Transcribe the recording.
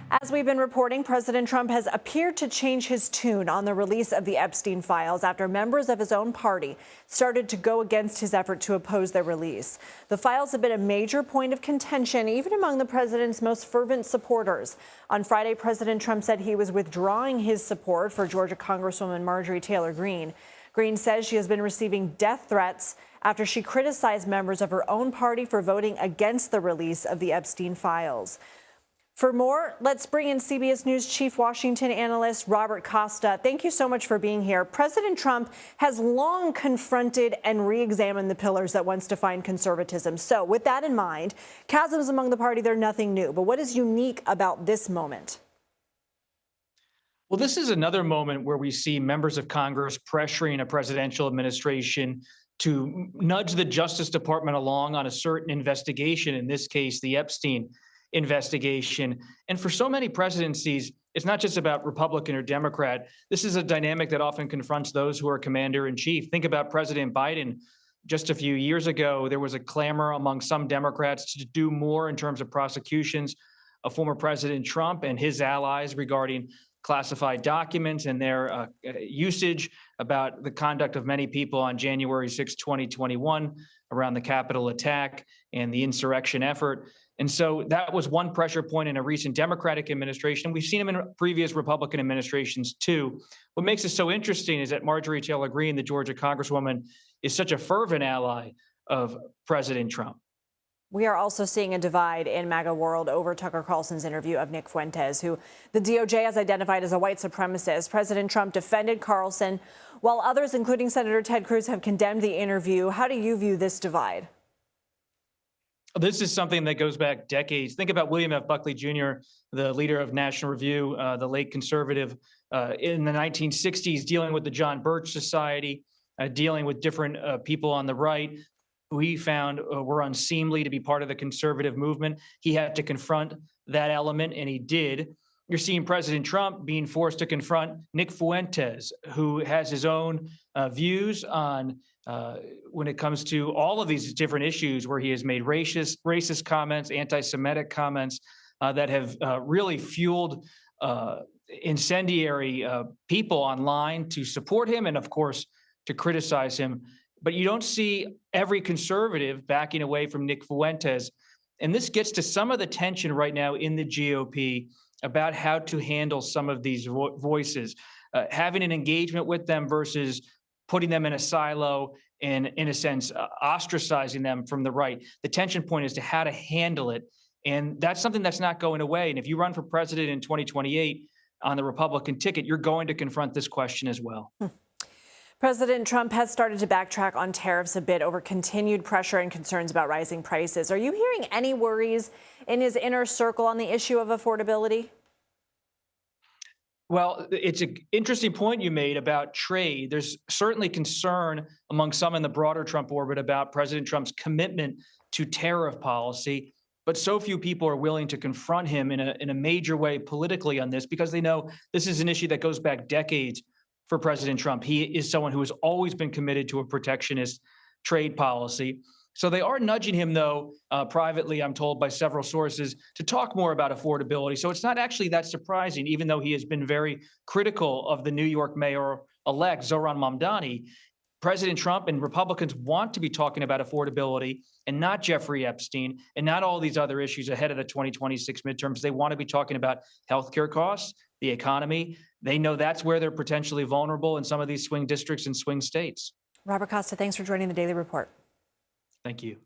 As we've been reporting, President Trump has appeared to change his tune on the release of the Epstein files after members of his own party started to go against his effort to oppose their release. The files have been a major point of contention, even among the president's most fervent supporters. On Friday, President Trump said he was withdrawing his support for Georgia Congresswoman Marjorie Taylor Greene. Greene says she has been receiving death threats after she criticized members of her own party for voting against the release of the Epstein files. For more, let's bring in CBS News Chief Washington analyst Robert Costa. Thank you so much for being here. President Trump has long confronted and re-examined the pillars that once defined conservatism. So with that in mind, chasms among the party, they're nothing new. But what is unique about this moment? Well, this is another moment where we see members of Congress pressuring a presidential administration to nudge the Justice Department along on a certain investigation, in this case, the Epstein investigation. And for so many presidencies, it's not just about Republican or Democrat. This is a dynamic that often confronts those who are commander in chief. Think about President Biden. Just a few years ago, there was a clamor among some Democrats to do more in terms of prosecutions of former President Trump and his allies regarding classified documents and their usage about the conduct of many people on January 6, 2021, around the Capitol attack and the insurrection effort. And so that was one pressure point in a recent Democratic administration. We've seen them in previous Republican administrations, too. What makes it so interesting is that Marjorie Taylor Greene, the Georgia Congresswoman, is such a fervent ally of President Trump. We are also seeing a divide in MAGA world over Tucker Carlson's interview of Nick Fuentes, who the DOJ has identified as a white supremacist. President Trump defended Carlson, while others, including Senator Ted Cruz, have condemned the interview. How do you view this divide? This is something that goes back decades. Think about William F. Buckley Jr., the leader of National Review, the late conservative, in the 1960s, dealing with the John Birch Society, dealing with different people on the right who he found were unseemly to be part of the conservative movement. He had to confront that element, and he did. You're seeing President Trump being forced to confront Nick Fuentes, who has his own views on when it comes to all of these different issues, where he has made racist comments, anti-Semitic comments that have really fueled incendiary people online to support him and, of course, to criticize him. But you don't see every conservative backing away from Nick Fuentes. And this gets to some of the tension right now in the GOP about how to handle some of these voices, having an engagement with them versus putting them in a silo and, in a sense, ostracizing them from the right. The tension point is to how to handle it. And that's something that's not going away. And if you run for president in 2028 on the Republican ticket, you're going to confront this question as well. President Trump has started to backtrack on tariffs a bit over continued pressure and concerns about rising prices. Are you hearing any worries in his inner circle on the issue of affordability? Well, it's an interesting point you made about trade. There's certainly concern among some in the broader Trump orbit about President Trump's commitment to tariff policy. But so few people are willing to confront him in a major way politically on this, because they know this is an issue that goes back decades for President Trump. He is someone who has always been committed to a protectionist trade policy. So they are nudging him, though, privately, I'm told by several sources, to talk more about affordability. So it's not actually that surprising, even though he has been very critical of the New York mayor-elect, Zohran Mamdani. President Trump and Republicans want to be talking about affordability and not Jeffrey Epstein and not all these other issues ahead of the 2026 midterms. They want to be talking about healthcare costs, the economy. They know that's where they're potentially vulnerable in some of these swing districts and swing states. Robert Costa, thanks for joining the Daily Report. Thank you.